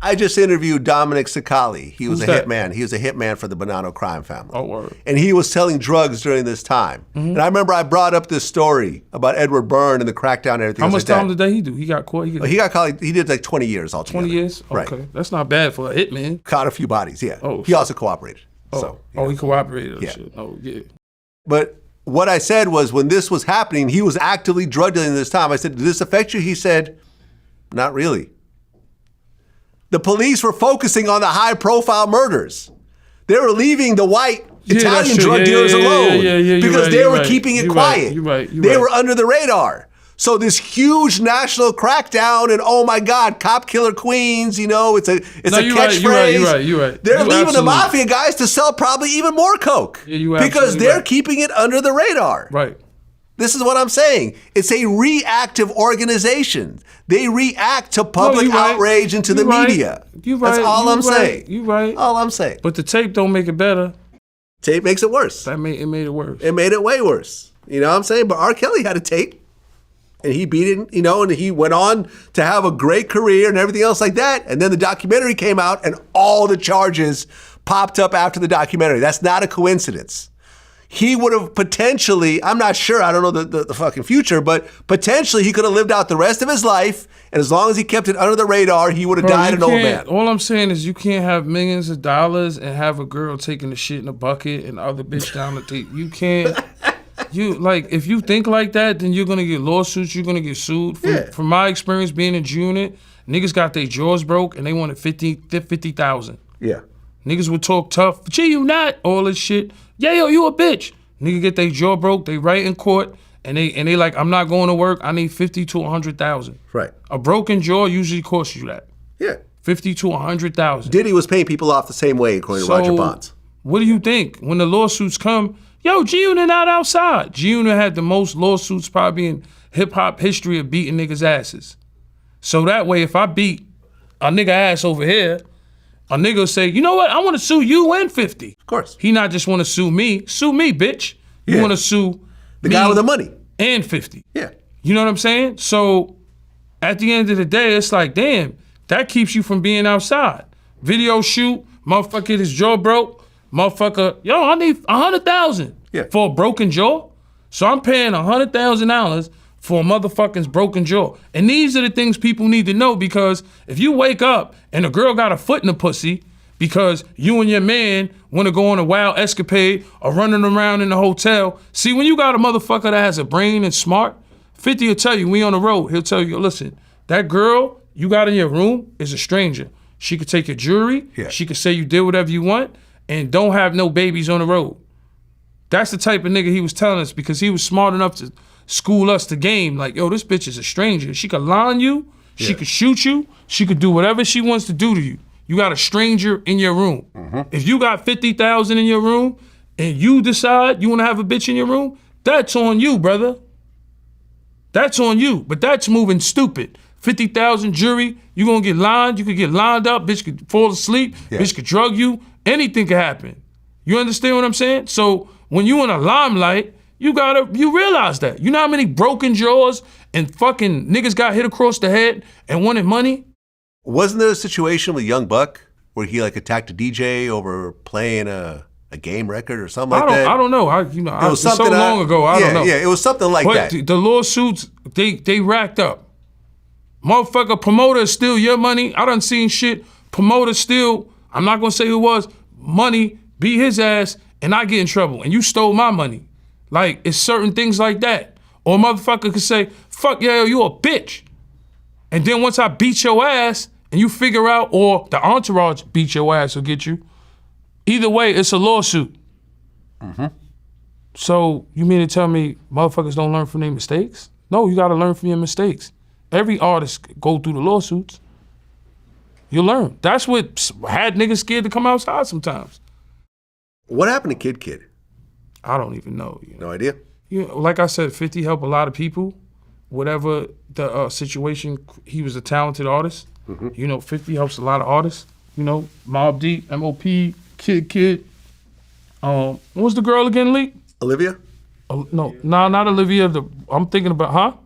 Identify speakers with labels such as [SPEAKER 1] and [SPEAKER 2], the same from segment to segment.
[SPEAKER 1] I just interviewed Dominic Sicali. He was
[SPEAKER 2] Who's
[SPEAKER 1] a
[SPEAKER 2] that?
[SPEAKER 1] hitman. He was a hitman for the Bonanno crime family.
[SPEAKER 2] Oh, word.
[SPEAKER 1] And he was selling drugs during this time. And I remember I brought up this story about Edward Byrne and the crackdown and everything.
[SPEAKER 2] How much
[SPEAKER 1] like that.
[SPEAKER 2] time did he do? He got caught?
[SPEAKER 1] He got caught. He did like 20 years altogether.
[SPEAKER 2] 20 years?
[SPEAKER 1] Right.
[SPEAKER 2] Okay. That's not bad for a hitman.
[SPEAKER 1] Caught a few bodies, yeah.
[SPEAKER 2] Oh,
[SPEAKER 1] he also cooperated.
[SPEAKER 2] Oh,
[SPEAKER 1] So, you know.
[SPEAKER 2] he cooperated.
[SPEAKER 1] Yeah.
[SPEAKER 2] Shit. Oh, yeah.
[SPEAKER 1] But what I said was when this was happening, he was actively drug dealing this time. I said, did this affect you? He said, not really. The police were focusing on the high profile murders. They were leaving the white Italian drug dealers alone because they were keeping it quiet. They were under the radar. So this huge national crackdown and oh my God, cop killer queens, you know, it's a catchphrase.
[SPEAKER 2] You're right.
[SPEAKER 1] They're leaving the mafia guys to sell probably even more coke because they're keeping it under the radar.
[SPEAKER 2] Right.
[SPEAKER 1] This is what I'm saying. It's a reactive organization. They react to public outrage and to the media. That's all I'm saying.
[SPEAKER 2] You're right.
[SPEAKER 1] All I'm saying.
[SPEAKER 2] But the tape don't make it better.
[SPEAKER 1] Tape makes it worse.
[SPEAKER 2] It made it worse.
[SPEAKER 1] It made it way worse. You know what I'm saying? But R. Kelly had a tape. And he beat it, you know, and he went on to have a great career and everything else like that. And then the documentary came out and all the charges popped up after the documentary. That's not a coincidence. He would have potentially, I'm not sure, I don't know the fucking future, but potentially he could have lived out the rest of his life. And as long as he kept it under the radar, he would have died an old man.
[SPEAKER 2] All I'm saying is you can't have millions of dollars and have a girl taking the shit in a bucket and other bitch down the tape. You can't. If you think like that, then you're gonna get lawsuits. You're gonna get sued. From my experience being in G-Unit, niggas got their jaws broke and they wanted 50,000.
[SPEAKER 1] Yeah.
[SPEAKER 2] Niggas would talk tough. Gee, you not all this shit. Yayo, you a bitch. Nigga get their jaw broke. They right in court and they like, I'm not going to work. I need 50 to 100,000.
[SPEAKER 1] Right.
[SPEAKER 2] A broken jaw usually costs you that.
[SPEAKER 1] Yeah.
[SPEAKER 2] 50 to 100,000.
[SPEAKER 1] Diddy was paying people off the same way, according to Roger Bonds.
[SPEAKER 2] What do you think when the lawsuits come? Yo, G-Unit not outside. G-Unit had the most lawsuits probably in hip-hop history of beating niggas' asses. So that way, if I beat a nigga ass over here, a nigga will say, you know what, I want to sue you and 50.
[SPEAKER 1] Of course.
[SPEAKER 2] He not just want to sue me, bitch. You want to sue
[SPEAKER 1] the guy with the money.
[SPEAKER 2] And 50.
[SPEAKER 1] Yeah.
[SPEAKER 2] You know what I'm saying? So at the end of the day, it's like, damn, that keeps you from being outside. Video shoot, motherfucker get his jaw broke. Motherfucker, yo, I need 100,000 for a broken jaw. So I'm paying $100,000 for a motherfucker's broken jaw. And these are the things people need to know, because if you wake up and a girl got a foot in the pussy because you and your man want to go on a wild escapade or running around in the hotel. See, when you got a motherfucker that has a brain and smart, 50 will tell you, we on the road, he'll tell you, listen, that girl you got in your room is a stranger. She could take your jewelry. She could say you did whatever you want. And don't have no babies on the road. That's the type of nigga he was telling us, because he was smart enough to school us the game. Like, yo, this bitch is a stranger. She could lie on you. She could shoot you. She could do whatever she wants to do to you. You got a stranger in your room. If you got 50,000 in your room and you decide you want to have a bitch in your room, that's on you, brother. That's on you. But that's moving stupid. 50,000 jury, you gonna get lined. You could get lined up. Bitch could fall asleep. Bitch could drug you. Anything could happen. You understand what I'm saying? So when you in a limelight, you realize that. You know how many broken jaws and fucking niggas got hit across the head and wanted money?
[SPEAKER 1] Wasn't there a situation with Young Buck where he like attacked a DJ over playing a game record or something like that?
[SPEAKER 2] I don't know. It was so long ago. I don't know.
[SPEAKER 1] Yeah, it was something like that.
[SPEAKER 2] But the lawsuits, they racked up. Motherfucker, promoter steal your money. I done seen shit. Promoter steal, I'm not gonna say who it was, money, beat his ass, and I get in trouble. And you stole my money. Like, it's certain things like that. Or a motherfucker could say, fuck yeah, you a bitch. And then once I beat your ass, and you figure out, or the entourage beat your ass or get you, either way, it's a lawsuit. So you mean to tell me motherfuckers don't learn from their mistakes? No, you gotta learn from your mistakes. Every artist go through the lawsuits. You learn. That's what had niggas scared to come outside sometimes.
[SPEAKER 1] What happened to Kid Kid?
[SPEAKER 2] I don't even know.
[SPEAKER 1] No idea?
[SPEAKER 2] Like I said, 50 helped a lot of people. Whatever the situation, he was a talented artist. 50 helps a lot of artists. Mobb Deep, MOP, Kid. What was the girl again, Lee?
[SPEAKER 1] Olivia?
[SPEAKER 2] No, not Olivia. I'm thinking about,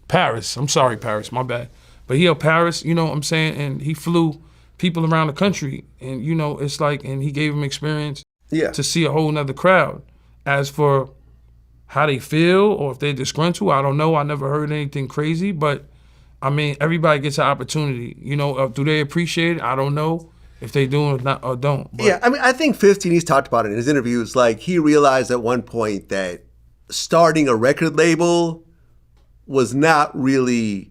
[SPEAKER 2] Paris? I'm sorry, Paris, my bad. But he helped Paris, you know what I'm saying? And he flew people around the country. And, you know, it's like, and he gave them experience
[SPEAKER 1] Yeah.
[SPEAKER 2] to see a whole nother crowd. As for how they feel or if they're disgruntled, I don't know. I never heard anything crazy, but I mean, everybody gets an opportunity. You know, do they appreciate it? I don't know if they do or not or don't. But
[SPEAKER 1] Yeah, I mean, I think 15, he's talked about it in his interviews, like he realized at one point that starting a record label was not really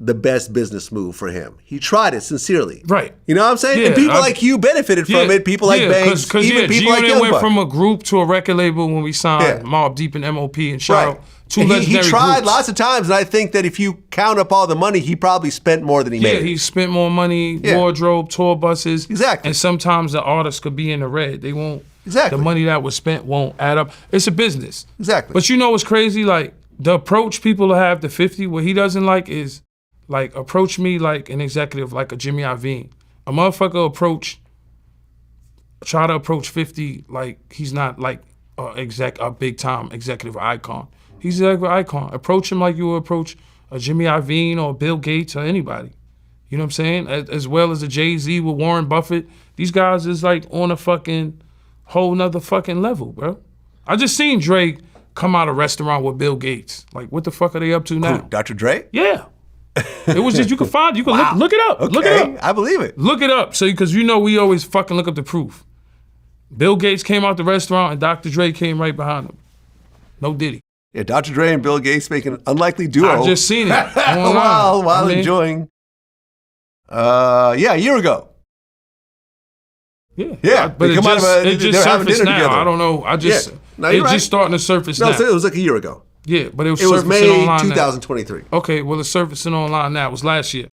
[SPEAKER 1] the best business move for him. He tried it sincerely.
[SPEAKER 2] Right.
[SPEAKER 1] You know what I'm saying?
[SPEAKER 2] Yeah,
[SPEAKER 1] and people like you benefited from it. People like Banks, even people like
[SPEAKER 2] G-Unit went
[SPEAKER 1] Youngbuck.
[SPEAKER 2] from a group to a record label when we signed Mobb Deep and MOP and shout
[SPEAKER 1] Right.
[SPEAKER 2] out two
[SPEAKER 1] And
[SPEAKER 2] legendary
[SPEAKER 1] he tried
[SPEAKER 2] groups.
[SPEAKER 1] lots of times, and I think that if you count up all the money, he probably spent more than he
[SPEAKER 2] Yeah,
[SPEAKER 1] made.
[SPEAKER 2] he spent more money,
[SPEAKER 1] Yeah.
[SPEAKER 2] wardrobe, tour buses.
[SPEAKER 1] Exactly.
[SPEAKER 2] And sometimes the artists could be in the red. They won't.
[SPEAKER 1] Exactly.
[SPEAKER 2] The money that was spent won't add up. It's a business.
[SPEAKER 1] Exactly.
[SPEAKER 2] But you know what's crazy? Like, the approach people have to 50, what he doesn't like is, like, approach me like an executive, like a Jimmy Iovine. A motherfucker try to approach 50 like he's not like a big time executive icon. He's an executive icon. Approach him like you would approach a Jimmy Iovine or Bill Gates or anybody. You know what I'm saying? As well as a Jay-Z with Warren Buffett. These guys is like on a fucking whole nother fucking level, bro. I just seen Drake come out of a restaurant with Bill Gates. Like, what the fuck are they up to now?
[SPEAKER 1] Who, Dr. Dre?
[SPEAKER 2] Yeah. It was just, you can
[SPEAKER 1] Wow.
[SPEAKER 2] look it up.
[SPEAKER 1] Okay,
[SPEAKER 2] Look it up.
[SPEAKER 1] I believe it.
[SPEAKER 2] Look it up. So, because you know we always fucking look up the proof. Bill Gates came out the restaurant and Dr. Dre came right behind him. No Diddy.
[SPEAKER 1] Yeah, Dr. Dre and Bill Gates make an unlikely duo.
[SPEAKER 2] I just seen it online.
[SPEAKER 1] while
[SPEAKER 2] I mean,
[SPEAKER 1] enjoying. A year ago.
[SPEAKER 2] Yeah.
[SPEAKER 1] But
[SPEAKER 2] But it just
[SPEAKER 1] having
[SPEAKER 2] surfaced
[SPEAKER 1] dinner
[SPEAKER 2] now.
[SPEAKER 1] together.
[SPEAKER 2] I don't know.
[SPEAKER 1] No,
[SPEAKER 2] It's
[SPEAKER 1] you're right.
[SPEAKER 2] just starting to surface
[SPEAKER 1] No,
[SPEAKER 2] now.
[SPEAKER 1] so it was like a year ago.
[SPEAKER 2] Yeah, but it was
[SPEAKER 1] It was
[SPEAKER 2] surfacing
[SPEAKER 1] May
[SPEAKER 2] online
[SPEAKER 1] 2023.
[SPEAKER 2] now. Okay, well, it's surfacing online now. It was last year.